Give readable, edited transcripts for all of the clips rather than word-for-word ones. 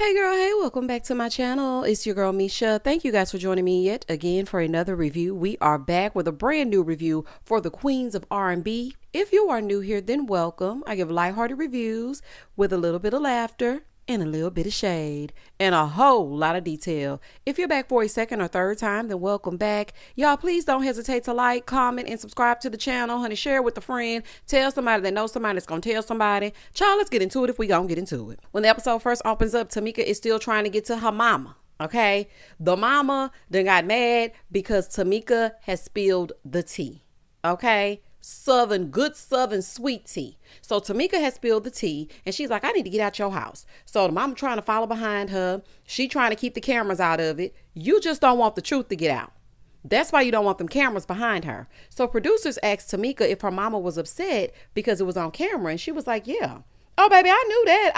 Hey girl, hey, welcome back to my channel. It's your girl Misha. Thank you guys for joining me yet again for another review. We are back with a brand new review for the Queens of R&B. If you are new here, then welcome. I give lighthearted reviews with a little bit of laughter and a little bit of shade and a whole lot of detail. If you're back for a second or third time, then welcome back. Y'all, please don't hesitate to like, comment, and subscribe to the channel. Honey, share it with a friend. Tell somebody that knows somebody that's gonna tell somebody. Child, let's get into it if we gonna get into it. When the episode first opens up, Tamika is still trying to get to her mama. Okay? The mama then got mad because Tamika has spilled the tea. Okay? Good southern sweet tea. So Tamika has spilled the tea and she's like, I need to get out your house. So the mama trying to follow behind her. She trying to keep the cameras out of it. You just don't want the truth to get out. That's why you don't want them cameras behind her. So producers asked Tamika if her mama was upset because it was on camera. And she was like, yeah. Oh, baby, I knew that.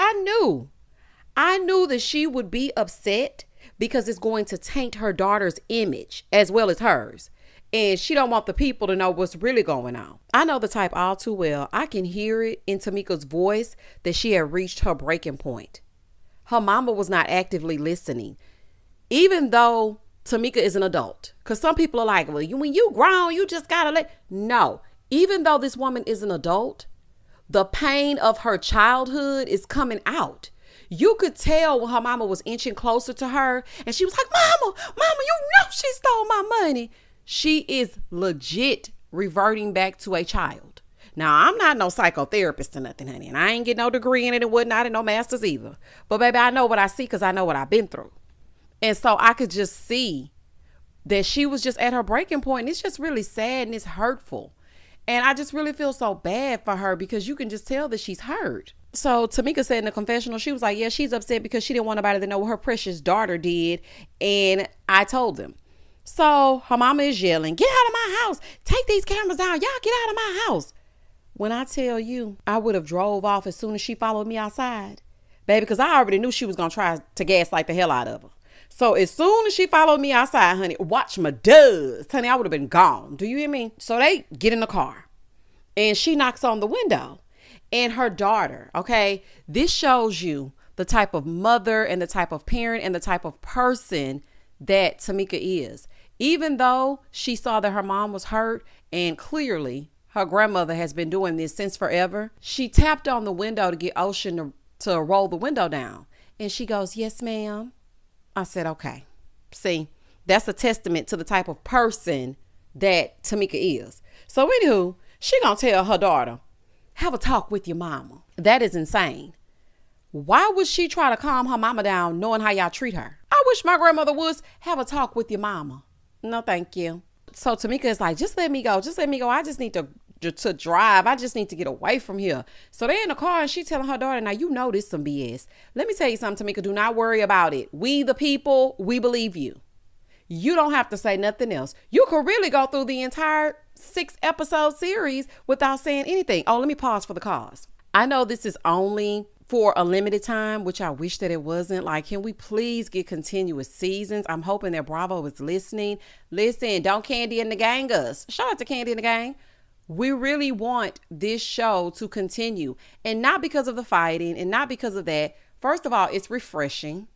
I knew that she would be upset because it's going to taint her daughter's image as well as hers. And she don't want the people to know what's really going on. I know the type all too well. I can hear it in Tamika's voice that she had reached her breaking point. Her mama was not actively listening. Even though Tamika is an adult. Because some people are like, well, when you grown, you just gotta let. No. Even though this woman is an adult, the pain of her childhood is coming out. You could tell when her mama was inching closer to her and she was like, mama, you know she stole my money. She is legit reverting back to a child. Now, I'm not no psychotherapist or nothing, honey, and I ain't get no degree in it and whatnot and no master's either. But baby, I know what I see because I know what I've been through. And so I could just see that she was just at her breaking point. And it's just really sad and it's hurtful. And I just really feel so bad for her because you can just tell that she's hurt. So Tamika said in the confessional, she was like, yeah, she's upset because she didn't want nobody to know what her precious daughter did. And I told them. So her mama is yelling, get out of my house. Take these cameras down. Y'all get out of my house. When I tell you, I would have drove off as soon as she followed me outside. Baby, because I already knew she was going to try to gaslight the hell out of her. So as soon as she followed me outside, honey, watch my dust. Honey, I would have been gone. Do you hear me? So they get in the car and she knocks on the window and her daughter. Okay. This shows you the type of mother and the type of parent and the type of person that Tamika is. Even though she saw that her mom was hurt and clearly her grandmother has been doing this since forever, she tapped on the window to get Ocean to roll the window down. And she goes, yes, ma'am. I said, okay. See, that's a testament to the type of person that Tamika is. So anywho, she gonna tell her daughter, have a talk with your mama. That is insane. Why would she try to calm her mama down knowing how y'all treat her? I wish my grandmother would have a talk with your mama. No, thank you. So Tamika is like, just let me go. Just let me go. I just need to drive. I just need to get away from here. So they're in the car and she telling her daughter, now you know this some BS. Let me tell you something, Tamika. Do not worry about it. We the people, we believe you. You don't have to say nothing else. You could really go through the entire 6-episode series without saying anything. Oh, let me pause for the cause. I know this is only for a limited time, which I wish that it wasn't. Like, can we please get continuous seasons? I'm hoping that Bravo is listening. Listen, don't Candy and the Gang us. Shout out to Candy and the Gang. We really want this show to continue, and not because of the fighting and not because of that. First of all, it's refreshing.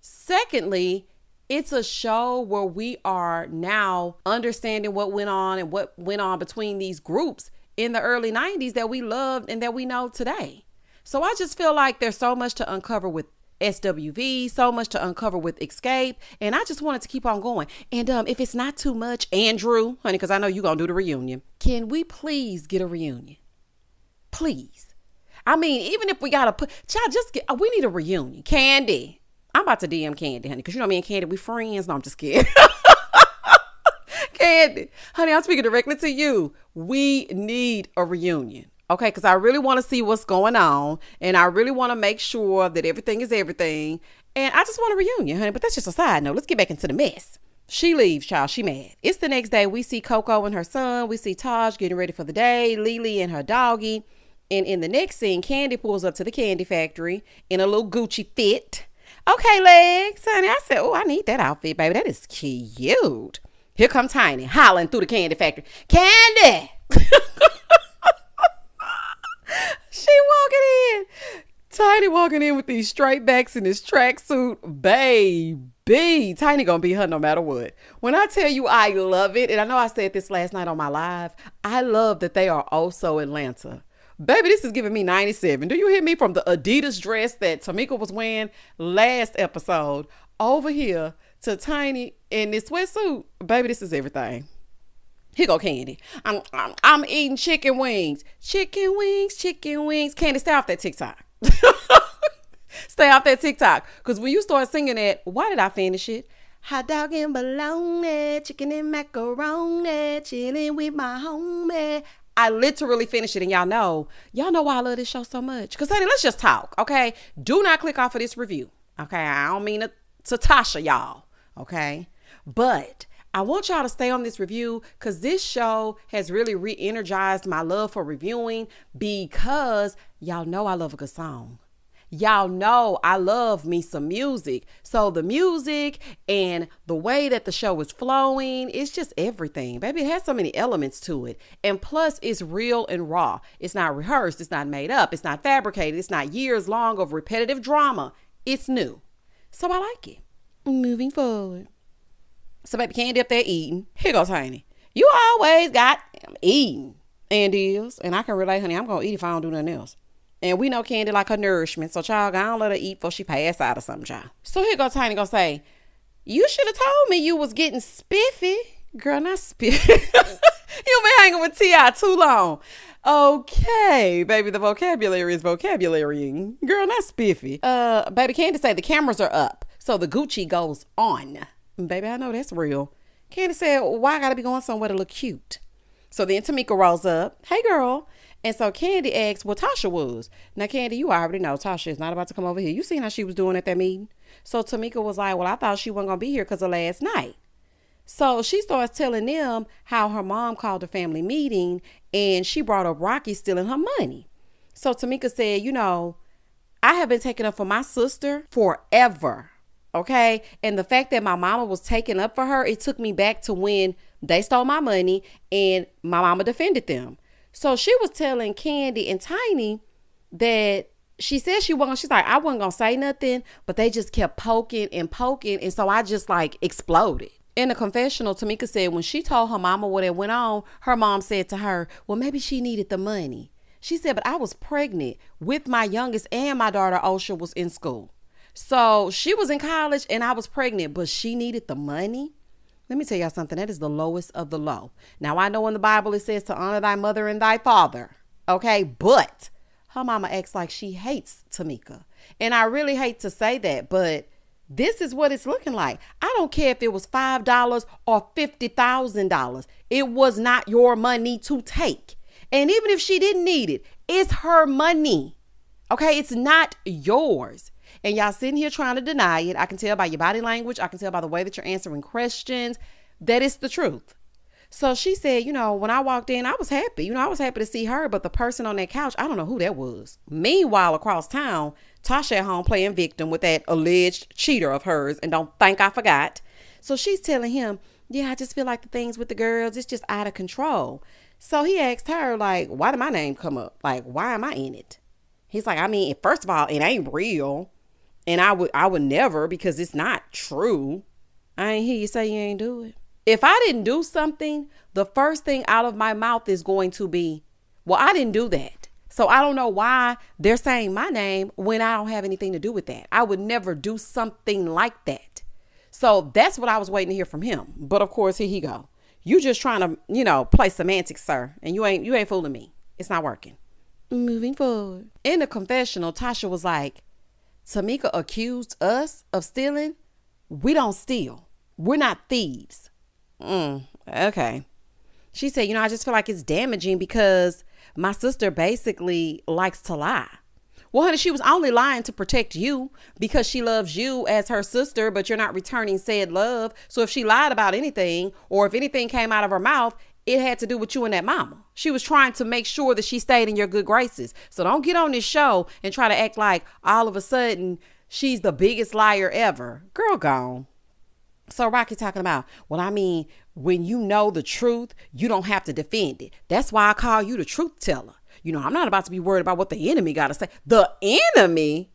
Secondly, it's a show where we are now understanding what went on and what went on between these groups in the early 90s that we loved and that we know today. So I just feel like there's so much to uncover with SWV, so much to uncover with Escape, and I just wanted to keep on going. And if it's not too much, Andrew, honey, because I know you're going to do the reunion, can we please get a reunion? Please. I mean, even if we got to put, child, we need a reunion. Candy. I'm about to DM Candy, honey, because you know me and Candy, we friends. No, I'm just kidding. Candy, honey, I'm speaking directly to you. We need a reunion. Okay, because I really want to see what's going on. And I really want to make sure that everything is everything. And I just want a reunion, honey. But that's just a side note. Let's get back into the mess. She leaves, child. She mad. It's the next day. We see Coko and her son. We see Taj getting ready for the day. LeLee and her doggy. And in the next scene, Candy pulls up to the candy factory in a little Gucci fit. Okay, legs, honey. I said, oh, I need that outfit, baby. That is cute. Here comes Tiny hollering through the candy factory. Candy! She walking in. Tiny walking in with these straight backs in this tracksuit, baby. Tiny gonna be her no matter what. When I tell you I love it, and I know I said this last night on my live, I love that they are also Atlanta. Baby, this is giving me 97. Do you hear me? From the Adidas dress that Tamika was wearing last episode over here to Tiny in this sweatsuit. Baby, this is everything. Here go Candy. I'm eating chicken wings. Chicken wings, chicken wings. Candy, stay off that TikTok. Stay off that TikTok. Because when you start singing that, why did I finish it? Hot dog and bologna, chicken and macaroni, chilling with my homie. I literally finished it, and y'all know why I love this show so much. Because, honey, let's just talk, okay? Do not click off of this review, okay? I don't mean to Tasha, y'all, okay? But I want y'all to stay on this review because this show has really re-energized my love for reviewing because y'all know I love a good song. Y'all know I love me some music. So the music and the way that the show is flowing, it's just everything. Baby, it has so many elements to it. And plus, it's real and raw. It's not rehearsed. It's not made up. It's not fabricated. It's not years long of repetitive drama. It's new. So I like it. Moving forward. So baby, Candy up there eating. Here goes Tiny. You always got eating. And is. And I can relate, honey. I'm going to eat if I don't do nothing else. And we know Candy like her nourishment. So, child, I don't let her eat before she pass out or something, child. So here go Tiny gonna say, you should have told me you was getting spiffy. Girl, not spiffy. You been hanging with T.I. too long. Okay, baby, the vocabulary is vocabularying. Girl, not spiffy. Baby, Candy say the cameras are up. So the Gucci goes on. Baby, I know that's real. Candy said, why I gotta be going somewhere to look cute? So then Tamika rolls up. Hey, girl. And so Candy asks what Tasha was. Now, Candy, you already know Tasha is not about to come over here. You seen how she was doing at that meeting? So Tamika was like, well, I thought she wasn't going to be here because of last night. So she starts telling them how her mom called a family meeting and she brought up Rocky stealing her money. So Tamika said, you know, I have been taking up for my sister forever. Okay. And the fact that my mama was taking up for her, it took me back to when they stole my money and my mama defended them. So she was telling Candy and Tiny that she said she's like, I wasn't going to say nothing, but they just kept poking. And so I just like exploded. In the confessional, Tamika said when she told her mama what had went on, her mom said to her, well, maybe she needed the money. She said, but I was pregnant with my youngest and my daughter, Osha, was in school. So she was in college and I was pregnant, but she needed the money. Let me tell y'all something. That is the lowest of the low. Now, I know in the Bible it says to honor thy mother and thy father. Okay. But her mama acts like she hates Tamika. And I really hate to say that, but this is what it's looking like. I don't care if it was $5 or $50,000. It was not your money to take. And even if she didn't need it, it's her money. Okay. It's not yours. And y'all sitting here trying to deny it. I can tell by your body language. I can tell by the way that you're answering questions that it's the truth. So she said, you know, when I walked in, I was happy. You know, I was happy to see her. But the person on that couch, I don't know who that was. Meanwhile, across town, Tasha at home playing victim with that alleged cheater of hers. And don't think I forgot. So she's telling him, yeah, I just feel like the things with the girls, it's just out of control. So he asked her, like, why did my name come up? Like, why am I in it? He's like, I mean, first of all, it ain't real. And I would never, because it's not true. I ain't hear you say you ain't do it. If I didn't do something, the first thing out of my mouth is going to be, well, I didn't do that. So I don't know why they're saying my name when I don't have anything to do with that. I would never do something like that. So that's what I was waiting to hear from him. But of course, here he go. You just trying to, you know, play semantics, sir. And you ain't fooling me. It's not working. Moving forward. In the confessional, Tasha was like, Tamika accused us of stealing. We don't steal. We're not thieves. Okay. She said, you know, I just feel like it's damaging because my sister basically likes to lie. Well, honey, she was only lying to protect you because she loves you as her sister, but you're not returning said love. So if she lied about anything or if anything came out of her mouth, it had to do with you and that mama. She was trying to make sure that she stayed in your good graces. So don't get on this show and try to act like all of a sudden she's the biggest liar ever. Girl, gone. So Rocky talking about, well, I mean, when you know the truth, you don't have to defend it. That's why I call you the truth teller. I'm not about to be worried about what the enemy got to say. The enemy?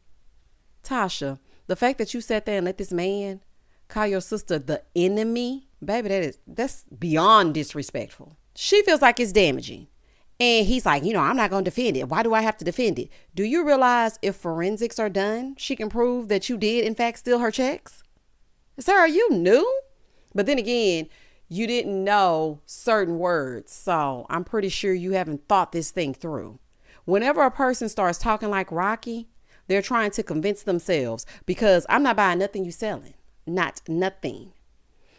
Tasha, the fact that you sat there and let this man call your sister the enemy, baby, that's beyond disrespectful. She feels like it's damaging. And he's like, I'm not going to defend it. Why do I have to defend it? Do you realize if forensics are done, she can prove that you did, in fact, steal her checks? Sir, are you new? But then again, you didn't know certain words. So I'm pretty sure you haven't thought this thing through. Whenever a person starts talking like Rocky, they're trying to convince themselves, because I'm not buying nothing you selling. Not nothing.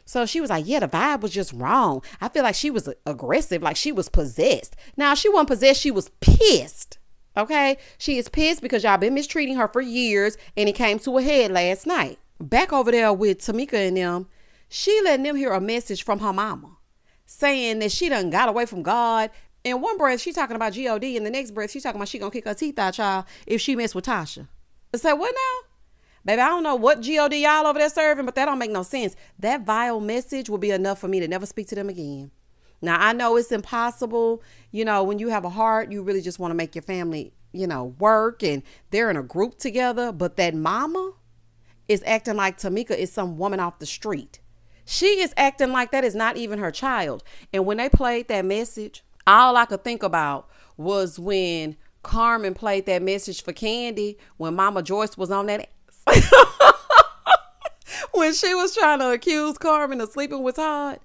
So she was like, yeah, the vibe was just wrong. I feel like she was aggressive, like she was possessed. Now, she wasn't possessed. She was pissed. Okay. She is pissed because y'all been mistreating her for years, and it came to a head last night. Back over there with Tamika and them, she letting them hear a message from her mama saying that she done got away from God. In one breath, she talking about G.O.D. In the next breath, she talking about she gonna kick her teeth out, y'all, if she mess with Tasha. I said, what now? Baby, I don't know what G.O.D. y'all over there serving, but that don't make no sense. That vile message will be enough for me to never speak to them again. Now, I know it's impossible. When you have a heart, you really just want to make your family, work, and they're in a group together. But that mama is acting like Tamika is some woman off the street. She is acting like that is not even her child. And when they played that message, all I could think about was when Carmen played that message for Candy, when Mama Joyce was on that when she was trying to accuse Carmen of sleeping with Todd.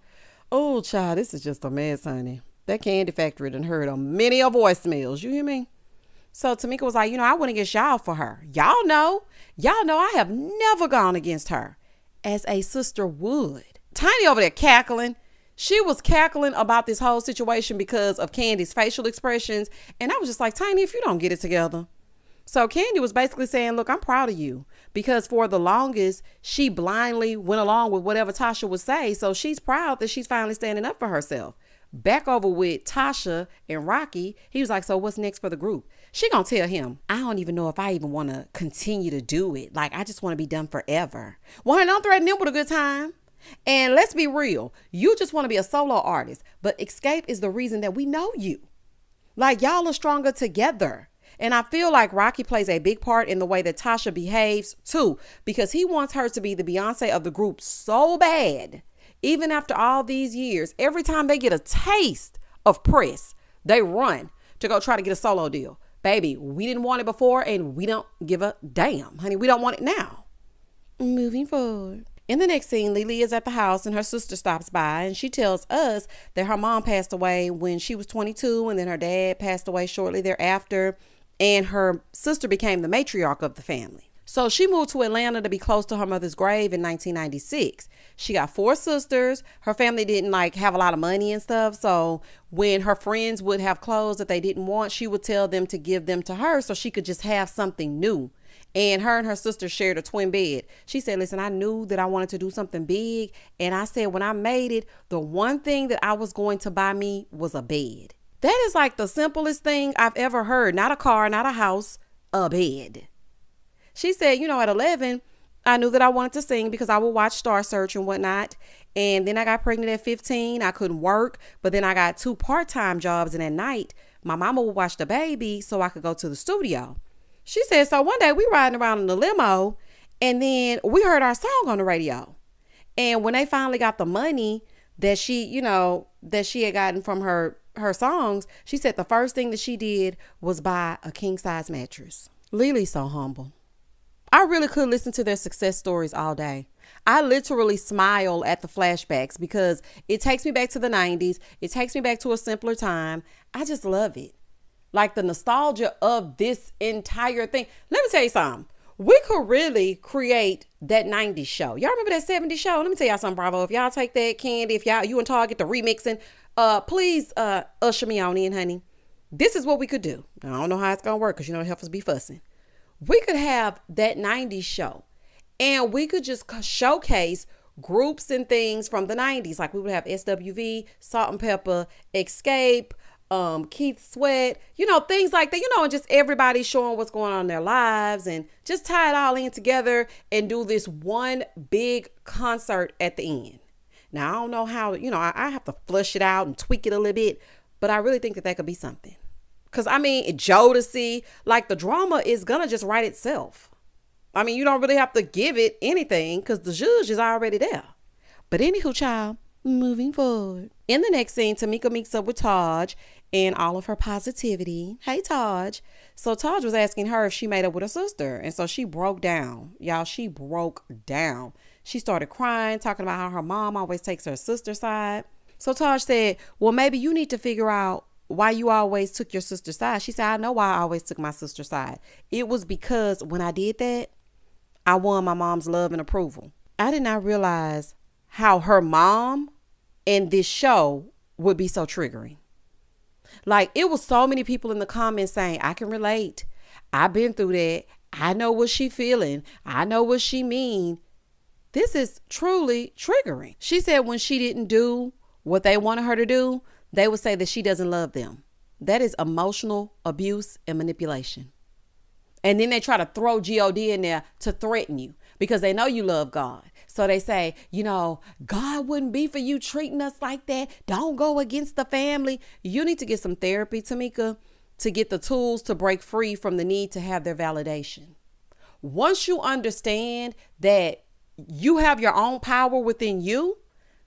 Oh, child, this is just a mess, honey. That Candy Factory done heard on many a voicemails. You hear me? So Tamika was like, I went against y'all for her. Y'all know I have never gone against her, as a sister would. Tiny over there cackling. She was cackling about this whole situation because of Candy's facial expressions. And I was just like, Tiny, if you don't get it together. So Candy was basically saying, look, I'm proud of you, because for the longest, she blindly went along with whatever Tasha would say. So she's proud that she's finally standing up for herself. Back over with Tasha and Rocky, he was like, so what's next for the group? She gonna tell him, I don't even know if I even want to continue to do it. Like, I just want to be done forever. Well, don't threaten him with a good time. And let's be real. You just want to be a solo artist, but Escape is the reason that we know you. Like, y'all are stronger together. And I feel like Rocky plays a big part in the way that Tasha behaves too, because he wants her to be the Beyonce of the group so bad. Even after all these years, every time they get a taste of press, they run to go try to get a solo deal. Baby, we didn't want it before, and we don't give a damn, honey. We don't want it now. Moving forward. In the next scene, LeLee is at the house and her sister stops by, and she tells us that her mom passed away when she was 22, and then her dad passed away shortly thereafter, and her sister became the matriarch of the family. So she moved to Atlanta to be close to her mother's grave in 1996. She got 4 sisters. Her family didn't have a lot of money and stuff. So when her friends would have clothes that they didn't want, she would tell them to give them to her so she could just have something new. And her sister shared a twin bed. She said, listen, I knew that I wanted to do something big. And I said, when I made it, the one thing that I was going to buy me was a bed. That is like the simplest thing I've ever heard. Not a car, not a house, a bed. She said, at 11, I knew that I wanted to sing because I would watch Star Search and whatnot. And then I got pregnant at 15. I couldn't work, but then I got 2 part-time jobs. And at night, my mama would watch the baby so I could go to the studio. She said, so one day we riding around in the limo, and then we heard our song on the radio. And when they finally got the money that she had gotten from her songs, she said the first thing that she did was buy a king-size mattress. LeLee's so humble. I really could listen to their success stories all day. I literally smile at the flashbacks because it takes me back to the 90s. It takes me back to a simpler time. I just love it. Like the nostalgia of this entire thing. Let me tell you something. We could really create that 90s show. Y'all remember that 70s show? Let me tell y'all something, Bravo. If y'all take that, Candy, if you and Target the remixing, please usher me on in, honey. This is what we could do. I don't know how it's going to work because the heifers be fussing. We could have that 90s show, and we could just showcase groups and things from the 90s. Like we would have SWV, Salt and Pepper, Escape, Keith Sweat, things like that, and just everybody showing what's going on in their lives, and just tie it all in together and do this one big concert at the end. Now, I don't know how, I have to flush it out and tweak it a little bit, but I really think that could be something. Because, I mean, Jodeci, like the drama is going to just write itself. I mean, you don't really have to give it anything because the judge is already there. But anywho, child, moving forward. In the next scene, Tamika meets up with Taj and all of her positivity. Hey, Taj. So Taj was asking her if she made up with her sister. And so she broke down. Y'all, she broke down. She started crying, talking about how her mom always takes her sister's side. So Taj said, well, maybe you need to figure out why you always took your sister's side. She said, I know why I always took my sister's side. It was because when I did that, I won my mom's love and approval. I did not realize how her mom and this show would be so triggering. Like, it was so many people in the comments saying, I can relate. I've been through that. I know what she feeling. I know what she mean. This is truly triggering. She said when she didn't do what they wanted her to do, they would say that she doesn't love them. That is emotional abuse and manipulation. And then they try to throw God in there to threaten you because they know you love God. So they say, you know, God wouldn't be for you treating us like that. Don't go against the family. You need to get some therapy, Tamika, to get the tools to break free from the need to have their validation. Once you understand that you have your own power within you,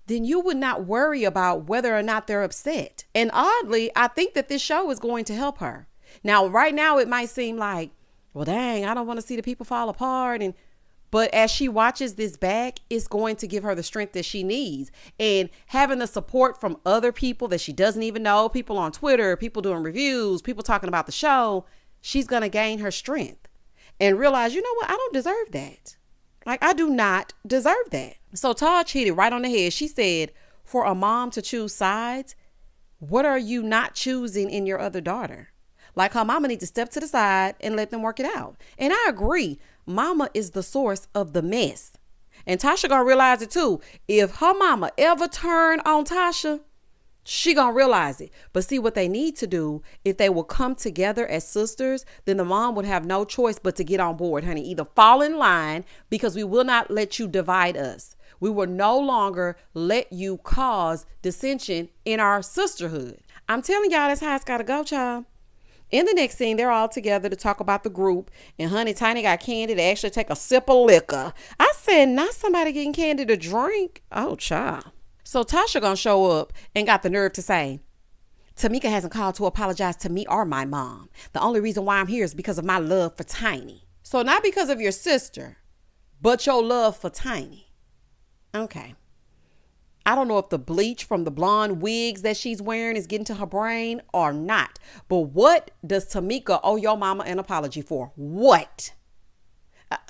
then you would not worry about whether or not they're upset. And oddly, I think that this show is going to help her. Now, right now, it might seem like, well, dang, I don't want to see the people fall apart. But as she watches this back, it's going to give her the strength that she needs. And having the support from other people that she doesn't even know, people on Twitter, people doing reviews, people talking about the show, she's going to gain her strength and realize, you know what? I don't deserve that. Like, I do not deserve that. So Taj hit it right on the head. She said, for a mom to choose sides, what are you not choosing in your other daughter? Like, her mama needs to step to the side and let them work it out. And I agree. Mama is the source of the mess. And Tasha gonna realize it too. If her mama ever turn on Tasha, she gonna realize it. But see, what they need to do, if they will come together as sisters, then the mom would have no choice but to get on board, honey. Either fall in line, because we will not let you divide us. We will no longer let you cause dissension in our sisterhood. I'm telling y'all, that's how it's gotta go, child. In the next scene, they're all together to talk about the group. And honey, Tiny got candy to actually take a sip of liquor. I said, not somebody getting candy to drink. Oh, child. So Tasha gonna show up and got the nerve to say, Tamika hasn't called to apologize to me or my mom. The only reason why I'm here is because of my love for Tiny. So not because of your sister, but your love for Tiny. Okay. I don't know if the bleach from the blonde wigs that she's wearing is getting to her brain or not. But what does Tamika owe your mama an apology for? What?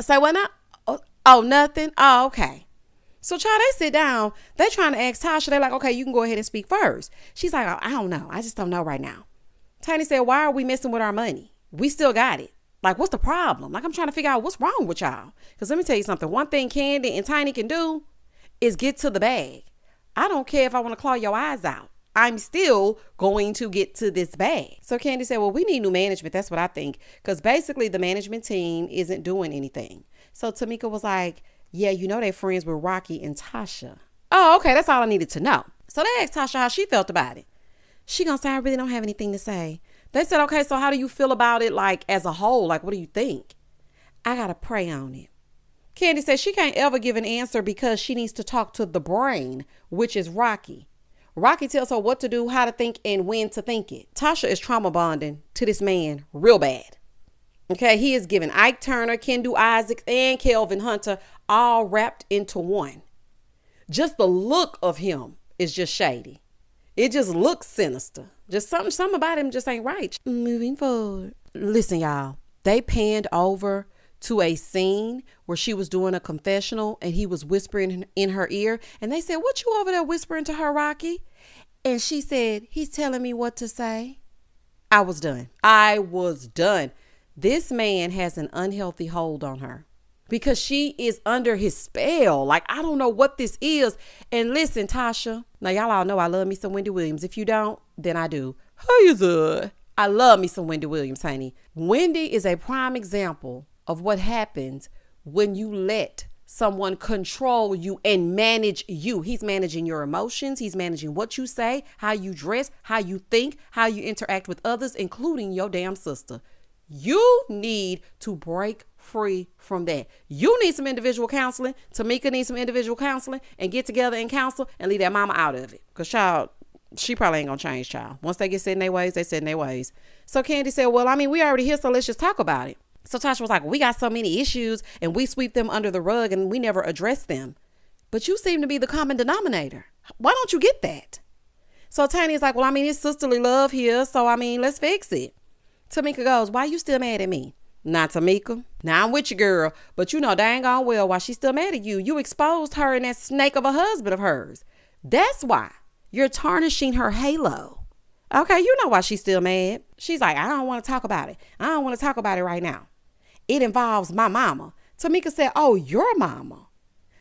Say what now? Oh, nothing? Oh, okay. So, child, they sit down. They're trying to ask Tasha. They're like, okay, you can go ahead and speak first. She's like, I don't know. I just don't know right now. Tiny said, why are we messing with our money? We still got it. Like, what's the problem? Like, I'm trying to figure out what's wrong with y'all. Because let me tell you something. One thing Candy and Tiny can do is get to the bag. I don't care if I want to claw your eyes out. I'm still going to get to this bag. So Candy said, well, we need new management. That's what I think. Because basically the management team isn't doing anything. So Tamika was like, yeah, you know they're friends with Rocky and Tasha. Oh, okay. That's all I needed to know. So they asked Tasha how she felt about it. She gonna say, I really don't have anything to say. They said, okay, so how do you feel about it, like, as a whole? Like, what do you think? I gotta pray on it. Candy says she can't ever give an answer because she needs to talk to the brain, which is Rocky. Rocky tells her what to do, how to think, and when to think it. Tasha is trauma bonding to this man real bad. Okay, he is giving Ike Turner, Kendu Isaacs, and Kelvin Hunter all wrapped into one. Just the look of him is just shady. It just looks sinister. Just something about him just ain't right. Moving forward. Listen, y'all, they panned over to a scene where she was doing a confessional and he was whispering in her ear. And they said, what you over there whispering to her, Rocky? And she said, he's telling me what to say. I was done. This man has an unhealthy hold on her because she is under his spell. Like, I don't know what this is. And listen, Tasha, now y'all all know I love me some Wendy Williams. If you don't, then I do. How you doing? I love me some Wendy Williams, honey. Wendy is a prime example of what happens when you let someone control you and manage you. He's managing your emotions. He's managing what you say, how you dress, how you think, how you interact with others, including your damn sister. You need to break free from that. You need some individual counseling. Tamika needs some individual counseling, and get together and counsel and leave that mama out of it. Because child, she probably ain't gonna change, child. Once they get set in their ways, they set in their ways. So Candy said, well, I mean, we already here, so let's just talk about it. So Tasha was like, we got so many issues and we sweep them under the rug and we never address them. But you seem to be the common denominator. Why don't you get that? So Tiny's like, well, I mean, it's sisterly love here. So, I mean, let's fix it. Tamika goes, why you still mad at me? Not Tamika. Now I'm with you, girl. But you know dang on well why she's still mad at you. You exposed her and that snake of a husband of hers. That's why you're tarnishing her halo. Okay, you know why she's still mad. She's like, I don't want to talk about it. I don't want to talk about it right now. It involves my mama. Tamika said, oh, your mama.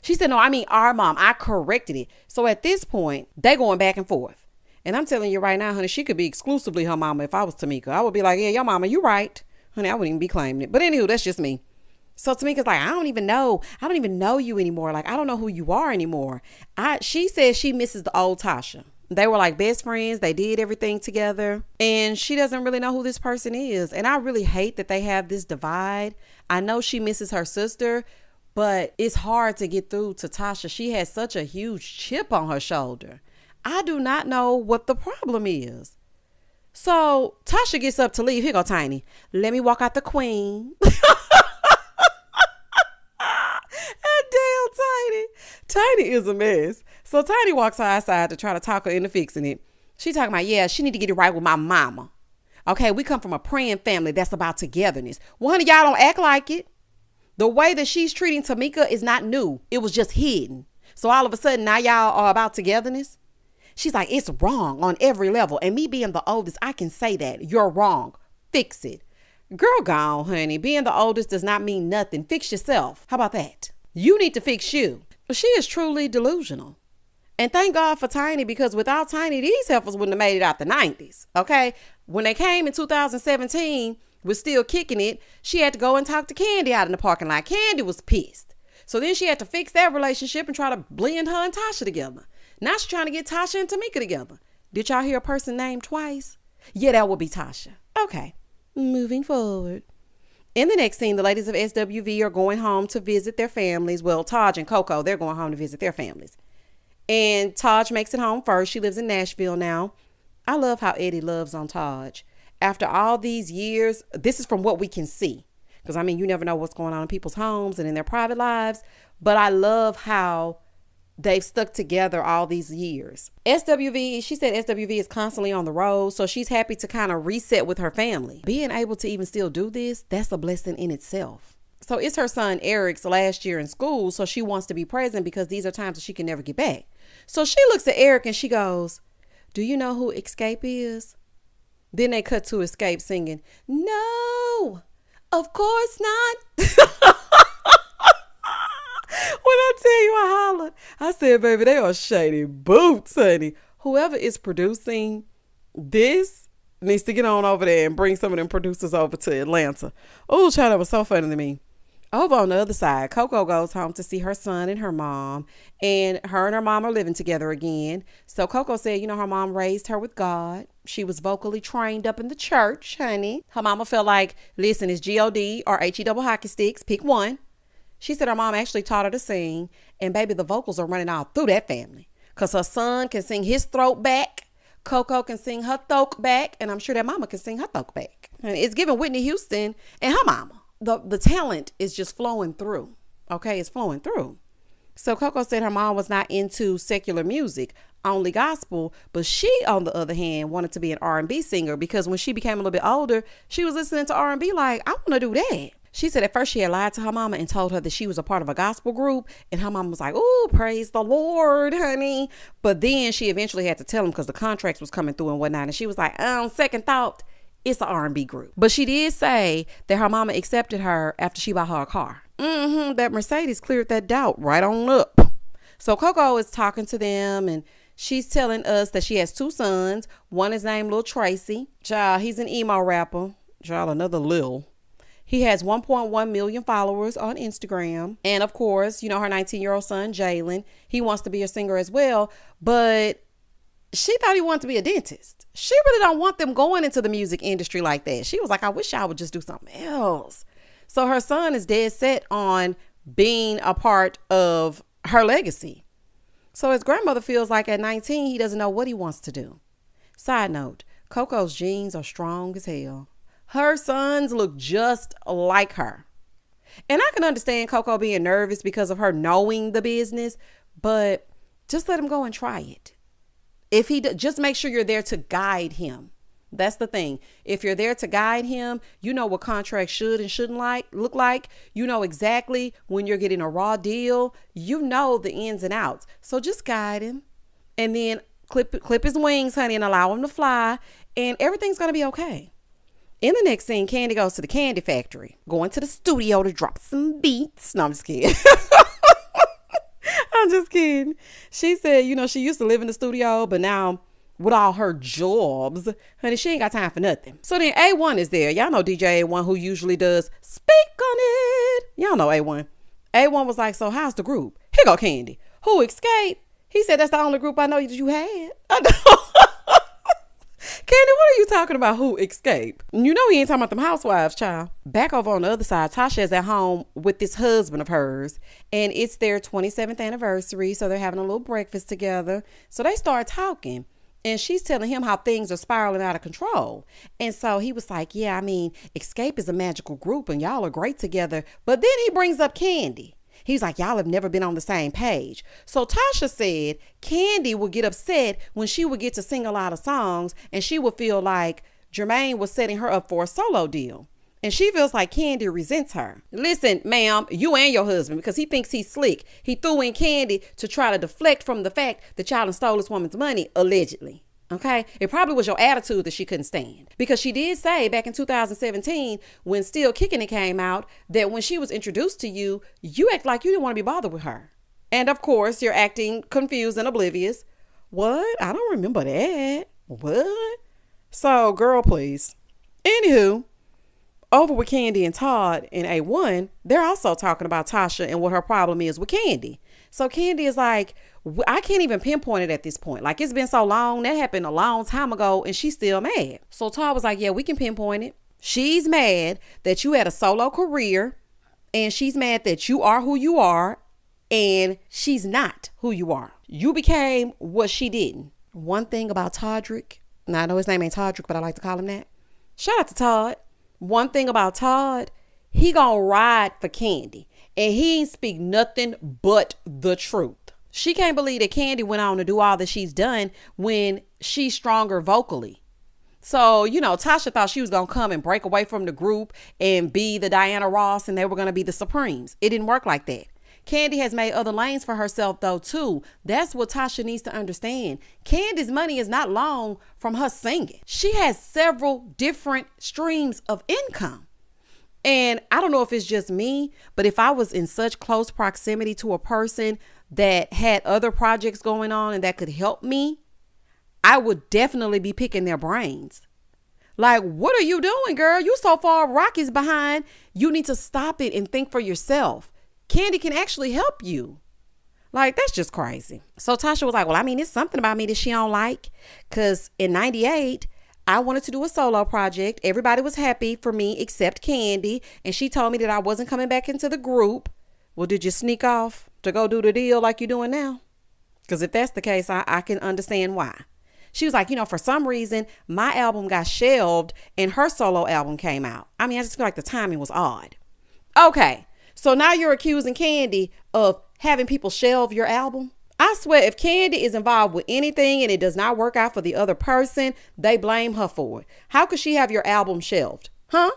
She said, no, I mean our mom. I corrected it. So at this point, they going back and forth. And I'm telling you right now, honey, she could be exclusively her mama if I was Tamika. I would be like, yeah, your mama, you right. Honey, I wouldn't even be claiming it. But anywho, that's just me. So Tamika's like, I don't even know you anymore. Like, I don't know who you are anymore. She says she misses the old Tasha. They were like best friends. They did everything together. And she doesn't really know who this person is. And I really hate that they have this divide. I know she misses her sister, but it's hard to get through to Tasha. She has such a huge chip on her shoulder. I do not know what the problem is. So Tasha gets up to leave. Here go Tiny. Let me walk out the queen. Damn Tiny. Tiny is a mess. So Tiny walks her outside to try to talk her into fixing it. She talking about, yeah, she need to get it right with my mama. Okay, we come from a praying family that's about togetherness. Well, honey, y'all don't act like it. The way that she's treating Tamika is not new. It was just hidden. So all of a sudden now y'all are about togetherness. She's like, it's wrong on every level. And me being the oldest, I can say that. You're wrong. Fix it. Girl gone, honey. Being the oldest does not mean nothing. Fix yourself. How about that? You need to fix you. She is truly delusional. And thank God for Tiny, because without Tiny, these heifers wouldn't have made it out the 90s. Okay? When they came in 2017, was still kicking it, she had to go and talk to Candy out in the parking lot. Candy was pissed. So then she had to fix that relationship and try to blend her and Tasha together. Now she's trying to get Tasha and Tamika together. Did y'all hear a person named twice? Yeah, that would be Tasha. Okay, moving forward. In the next scene, the ladies of SWV are going home to visit their families. Well, Taj and Coco, they're going home to visit their families. And Taj makes it home first. She lives in Nashville now. I love how Eddie loves on Taj. After all these years, this is from what we can see. Because, I mean, you never know what's going on in people's homes and in their private lives. But I love how they've stuck together all these years. SWV, she said SWV is constantly on the road, so she's happy to kind of reset with her family. Being able to even still do this, that's a blessing in itself. So it's her son Eric's last year in school, so she wants to be present because these are times that she can never get back. So she looks at Eric and she goes, do you know who Escape is? Then they cut to Escape singing, no, of course not. When I tell you I hollered, I said, baby, they are shady boots, honey. Whoever is producing this needs to get on over there and bring some of them producers over to Atlanta. Oh, child, that was so funny to me. Over on the other side, Coco goes home to see her son and her mom, and her mom are living together again. So Coco said, you know, her mom raised her with God. She was vocally trained up in the church, honey. Her mama felt like, listen, it's G-O-D or H-E-double hockey sticks. Pick one. She said her mom actually taught her to sing, and baby, the vocals are running all through that family. Because her son can sing his throat back. Coco can sing her throat back, and I'm sure that mama can sing her throat back. And it's giving Whitney Houston and her mama. The talent is just flowing through. Okay, it's flowing through. So Coco said her mom was not into secular music, only gospel, but she, on the other hand, wanted to be an R&B singer because when she became a little bit older, she was listening to R&B like, I want to do that. She said at first she had lied to her mama and told her that she was a part of a gospel group, and her mama was like, oh, praise the Lord, honey. But then she eventually had to tell him because the contracts was coming through and whatnot, and she was like, on second thought, it's an R&B group. But she did say that her mama accepted her after she bought her a car. That Mercedes cleared that doubt right on up. So Coco is talking to them, and she's telling us that she has two sons. One is named Lil Tracy. Child, he's an emo rapper. Child, another Lil. He has 1.1 million followers on Instagram. And of course, her 19-year-old son, Jalen, he wants to be a singer as well. But she thought he wanted to be a dentist. She really don't want them going into the music industry like that. She was like, I wish I would just do something else. So her son is dead set on being a part of her legacy. So his grandmother feels like at 19, he doesn't know what he wants to do. Side note, Coco's genes are strong as hell. Her sons look just like her. And I can understand Coco being nervous because of her knowing the business, but just let him go and try it. If he just make sure you're there to guide him. That's the thing. If you're there to guide him, you know what contracts should and shouldn't look like. You know exactly when you're getting a raw deal. You know the ins and outs. So just guide him and then clip his wings, honey, and allow him to fly, and everything's going to be okay. In the next scene, Candy goes to the candy factory, going to the studio to drop some beats. No, I'm just kidding. I'm just kidding. She said, she used to live in the studio, but now with all her jobs, honey, she ain't got time for nothing. So then A1 is there. Y'all know DJ A1, who usually does Speak on It. Y'all know A1. A1 was like, so how's the group? Here go Candy. Who escaped? He said, that's the only group I know that you had. I know. Candy, what are you talking about? Who escaped? You know he ain't talking about them housewives, child. Back over on the other side, Tasha is at home with this husband of hers, and it's their 27th anniversary, so they're having a little breakfast together. So they start talking, and she's telling him how things are spiraling out of control. And so he was like, yeah, Escape is a magical group, and y'all are great together. But then he brings up Candy. He's like, y'all have never been on the same page. So Tasha said Candy would get upset when she would get to sing a lot of songs, and she would feel like Jermaine was setting her up for a solo deal. And she feels like Candy resents her. Listen, ma'am, you and your husband, because he thinks he's slick. He threw in Candy to try to deflect from the fact that y'all done stole this woman's money, allegedly. Okay, it probably was your attitude that she couldn't stand, because she did say back in 2017 when Still Kicking It came out that when she was introduced to you, you act like you didn't want to be bothered with her. And of course, you're acting confused and oblivious. What? I don't remember that. What? So, girl, please. Anywho, over with Candy and Todd and A1, they're also talking about Tasha and what her problem is with Candy. So Candy is like, I can't even pinpoint it at this point. Like, it's been so long. That happened a long time ago, and she's still mad. So Todd was like, yeah, we can pinpoint it. She's mad that you had a solo career, and she's mad that you are who you are, and she's not who you are. You became what she didn't. One thing about Toddrick, now I know his name ain't Toddrick, but I like to call him that. Shout out to Todd. One thing about Todd, he gonna ride for Candy. And he ain't speak nothing but the truth. She can't believe that Candy went on to do all that she's done when she's stronger vocally. So, Tasha thought she was going to come and break away from the group and be the Diana Ross, and they were going to be the Supremes. It didn't work like that. Candy has made other lanes for herself, though, too. That's what Tasha needs to understand. Candy's money is not long from her singing. She has several different streams of income. And I don't know if it's just me, but if I was in such close proximity to a person that had other projects going on and that could help me, I would definitely be picking their brains. Like, what are you doing, girl? You so far Rocky's behind. You need to stop it and think for yourself. Candy can actually help you. Like, that's just crazy. So Tasha was like, well, it's something about me that she don't like. Because in 98, I wanted to do a solo project. Everybody was happy for me except Candy. And she told me that I wasn't coming back into the group. Well, did you sneak off to go do the deal like you're doing now? Because if that's the case, I can understand why. She was like, for some reason, my album got shelved and her solo album came out. I just feel like the timing was odd. Okay, so now you're accusing Candy of having people shelve your album? I swear, if Candy is involved with anything and it does not work out for the other person, they blame her for it. How could she have your album shelved? Huh?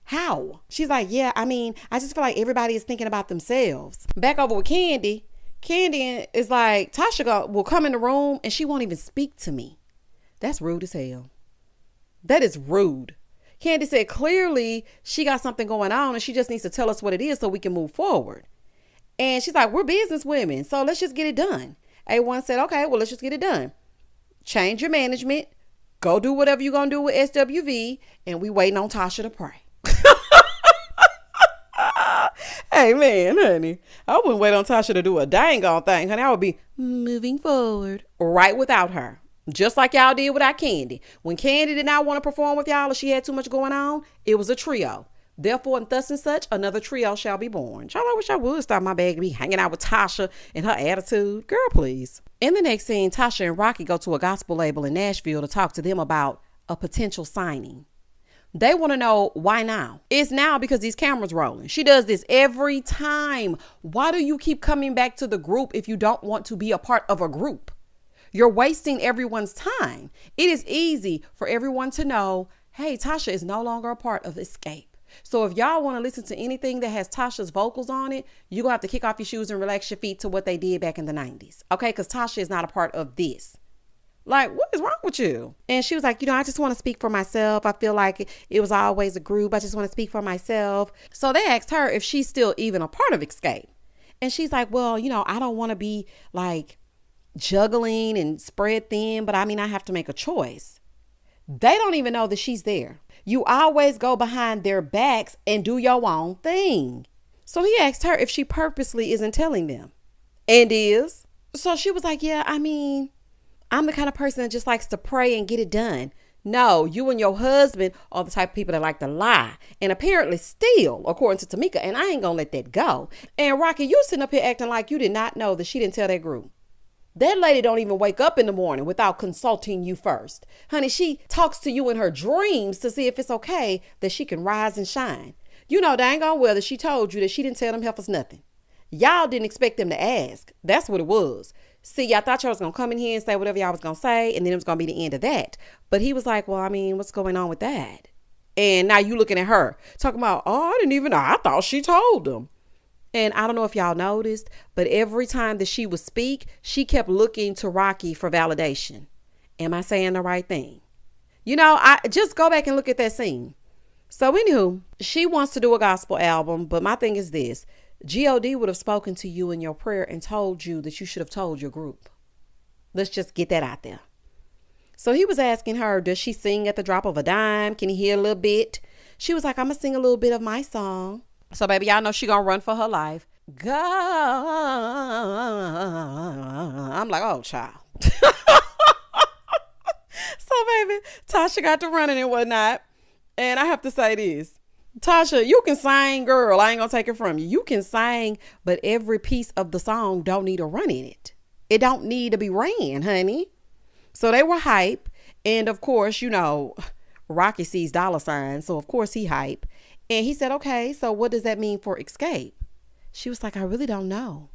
How? She's like, yeah, I just feel like everybody is thinking about themselves. Back over with Candy. Candy is like, Tasha will come in the room and she won't even speak to me. That's rude as hell. That is rude. Candy said clearly she got something going on and she just needs to tell us what it is so we can move forward. And she's like, we're business women, so let's just get it done. A1 said, okay, well, let's just get it done. Change your management. Go do whatever you're going to do with SWV. And we waiting on Tasha to pray. Hey, man, honey, I wouldn't wait on Tasha to do a dang on thing, honey. I would be moving forward right without her. Just like y'all did without Candy. When Candy did not want to perform with y'all or she had too much going on, it was a trio. Therefore, and thus and such, another trio shall be born. Y'all, I wish I would stop my bag to be hanging out with Tasha and her attitude. Girl, please. In the next scene, Tasha and Rocky go to a gospel label in Nashville to talk to them about a potential signing. They want to know why now. It's now because these cameras rolling. She does this every time. Why do you keep coming back to the group if you don't want to be a part of a group? You're wasting everyone's time. It is easy for everyone to know, hey, Tasha is no longer a part of Escape. So if y'all want to listen to anything that has Tasha's vocals on it, you're going to have to kick off your shoes and relax your feet to what they did back in the 90s. Okay, because Tasha is not a part of this. Like, what is wrong with you? And she was like, I just want to speak for myself. I feel like it was always a group. I just want to speak for myself. So they asked her if she's still even a part of Escape. And she's like, well, I don't want to be like juggling and spread thin, but I have to make a choice. They don't even know that she's there. You always go behind their backs and do your own thing. So he asked her if she purposely isn't telling them. And is. So she was like, yeah, I'm the kind of person that just likes to pray and get it done. No, you and your husband are the type of people that like to lie. And apparently steal, according to Tamika. And I ain't gonna let that go. And Rocky, you sitting up here acting like you did not know that she didn't tell that group. That lady don't even wake up in the morning without consulting you first. Honey, she talks to you in her dreams to see if it's okay that she can rise and shine. You know dang on well that she told you that she didn't tell them heifers nothing. Y'all didn't expect them to ask. That's what it was. See, y'all thought y'all was going to come in here and say whatever y'all was going to say, and then it was going to be the end of that. But he was like, well, what's going on with that? And now you looking at her talking about, oh, I didn't even know. I thought she told them. And I don't know if y'all noticed, but every time that she would speak, she kept looking to Rocky for validation. Am I saying the right thing? I just go back and look at that scene. So anywho, she wants to do a gospel album, but my thing is this. God would have spoken to you in your prayer and told you that you should have told your group. Let's just get that out there. So he was asking her, does she sing at the drop of a dime? Can he hear a little bit? She was like, I'm going to sing a little bit of my song. So baby, y'all know she gonna run for her life. God. I'm like, oh, child. So baby, Tasha got to running and whatnot. And I have to say this. Tasha, you can sing, girl. I ain't gonna take it from you. You can sing, but every piece of the song don't need a run in it. It don't need to be ran, honey. So they were hype. And of course, Rocky sees dollar signs. So of course he hype. And he said, okay, so what does that mean for Escape? She was like, I really don't know.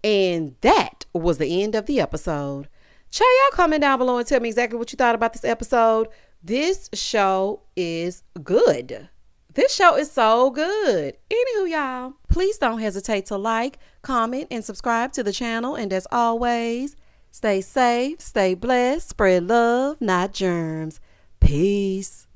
And that was the end of the episode. Y'all comment down below and tell me exactly what you thought about this episode. This show is good. This show is so good. Anywho, y'all, please don't hesitate to like, comment, and subscribe to the channel. And as always, stay safe, stay blessed, spread love, not germs. Peace.